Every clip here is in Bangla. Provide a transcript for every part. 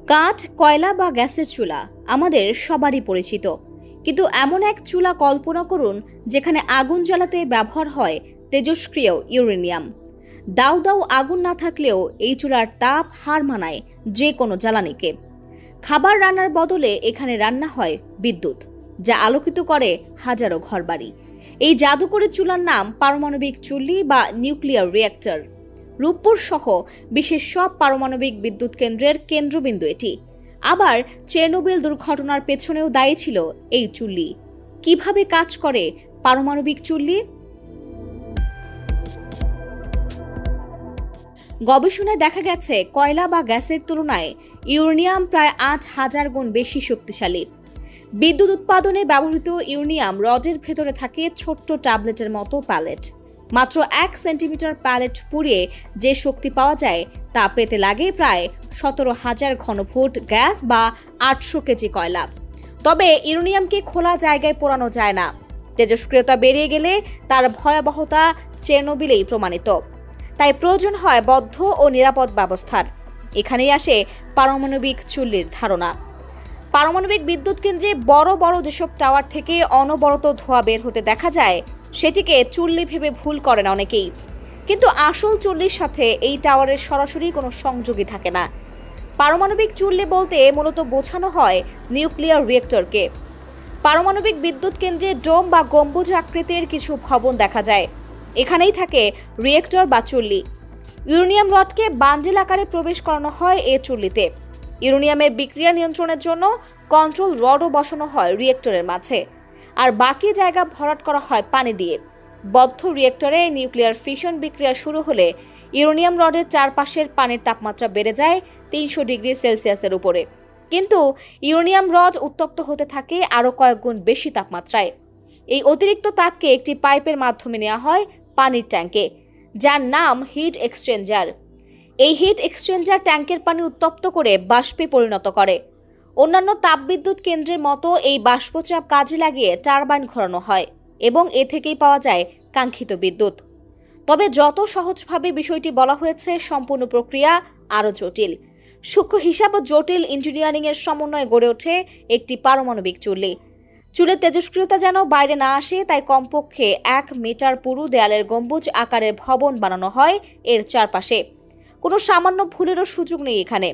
কাঠ, কয়লা বা গ্যাসের চুলা আমাদের সবারই পরিচিত, কিন্তু এমন এক চুলা কল্পনা করুন যেখানে আগুন জ্বালাতে ব্যবহার হয় তেজস্ক্রিয় ইউরেনিয়াম। দাউ দাউ আগুন না থাকলেও এই চুলার তাপ হার মানায় যে কোনো জ্বালানিকে। খাবার রান্নার বদলে এখানে রান্না হয় বিদ্যুৎ, যা আলোকিত করে হাজারো ঘরবাড়ি। এই জাদুকরী চুলার নাম পারমাণবিক চুল্লি বা নিউক্লিয়ার রিঅ্যাক্টর। রূপপুর সহ বিশ্বের সব পারমাণবিক বিদ্যুৎ কেন্দ্রের কেন্দ্রবিন্দু এটি। আবার চেরনোবিল দুর্ঘটনার পেছনেও দায়ী ছিল এই চুল্লি। কিভাবে কাজ করে পারমাণবিক চুল্লি? গবেষণায় দেখা গেছে কয়লা বা গ্যাসের তুলনায় ইউরেনিয়াম প্রায় ৮,০০০ গুণ বেশি শক্তিশালী। বিদ্যুৎ উৎপাদনে ব্যবহৃত ইউরেনিয়াম রডের ভেতরে থাকে ছোট্ট ট্যাবলেটের মতো প্যালেট। মাত্র ১ সেন্টিমিটার প্যালেট পুড়িয়ে যে শক্তি পাওয়া যায় তা পেতে লাগে প্রায় ১৭,০০০ ঘনফুট গ্যাস বা ৮০০ কেজি কয়লা। তবে ইউরেনিয়ামকে খোলা জায়গায় পোড়ানো যায় না। তেজস্ক্রিয়তা বেরিয়ে গেলে তার ভয়াবহতা চেরনোবিলেই প্রমাণিত। তাই প্রয়োজন হয় বদ্ধ ও নিরাপদ ব্যবস্থার। এখানেই আসে পারমাণবিক চুল্লির ধারণা। পারমাণবিক বিদ্যুৎ কেন্দ্রে বড় বড় যেসব টাওয়ার থেকে অনবরত ধোঁয়া বের হতে দেখা যায়, সেটিকে চুল্লি ভেবে ভুল করেন অনেকেই। কিন্তু আসল চুল্লির সাথে এই টাওয়ারের সরাসরি কোনো সংযোগই থাকে না। পারমাণবিক চুল্লি বলতে মূলত বোঝানো হয় নিউক্লিয়ার রিঅ্যাক্টরকে। পারমাণবিক বিদ্যুৎ কেন্দ্রে ডোম বা গম্বুজ আকৃতির কিছু ভবন দেখা যায়। এখানেই থাকে রিঅ্যাক্টর বা চুল্লি। ইউরেনিয়াম রডকে বান্ডেল আকারে প্রবেশ করানো হয় এ চুল্লিতে। ইউরেনিয়ামের বিক্রিয়া নিয়ন্ত্রণের জন্য কন্ট্রোল রডও বসানো হয় রিঅ্যাক্টরের মাঝে, আর বাকি জায়গা ভরাট করা হয় পানি দিয়ে। বদ্ধ রিঅ্যাক্টরে নিউক্লিয়ার ফিশন বিক্রিয়া শুরু হলে ইউরেনিয়াম রডের চারপাশের পানির তাপমাত্রা বেড়ে যায় ৩০০ ডিগ্রি সেলসিয়াসের উপরে। কিন্তু ইউরেনিয়াম রড উত্তপ্ত হতে থাকে আরও কয়েক গুণ বেশি তাপমাত্রায়। এই অতিরিক্ত তাপকে একটি পাইপের মাধ্যমে নেওয়া হয় পানির ট্যাঙ্কে, যার নাম হিট এক্সচেঞ্জার। এই হিট এক্সচেঞ্জার ট্যাঙ্কের পানি উত্তপ্ত করে বাষ্পে পরিণত করে। অন্যান্য তাপবিদ্যুৎ কেন্দ্রের মতো এই বাষ্পচাপ কাজে লাগিয়ে টারবাইন ঘোরানো হয় এবং এ থেকেই পাওয়া যায় কাঙ্ক্ষিত বিদ্যুৎ। তবে যত সহজভাবে বিষয়টি বলা হয়েছে, সম্পূর্ণ প্রক্রিয়া আরও জটিল। সূক্ষ্ম হিসাব ও জটিল ইঞ্জিনিয়ারিংয়ের সমন্বয়ে গড়ে ওঠে একটি পারমাণবিক চুল্লি। চুলের তেজস্ক্রিয়তা যেন বাইরে না আসে, তাই কমপক্ষে ১ মিটার পুরু দেয়ালের গম্বুজ আকারের ভবন বানানো হয় এর চারপাশে। কোনো সামান্য ভুলেরও সুযোগ নেই এখানে।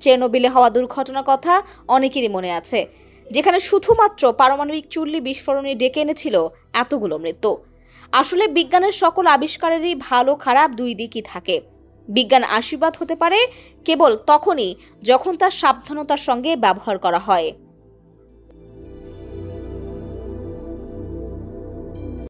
চেরনোবিলে হওয়া দুর্ঘটনার কথা অনেকেরই মনে আছে, যেখানে শুধুমাত্র পারমাণবিক চুল্লি বিস্ফোরণে ডেকে এনেছিল এতগুলো মৃত্যু। আসলে বিজ্ঞানের সকল আবিষ্কারেরই ভালো খারাপ দুই দিকই থাকে। বিজ্ঞান আশীর্বাদ হতে পারে কেবল তখনই যখন তার সাবধানতার সঙ্গে ব্যবহার করা হয়।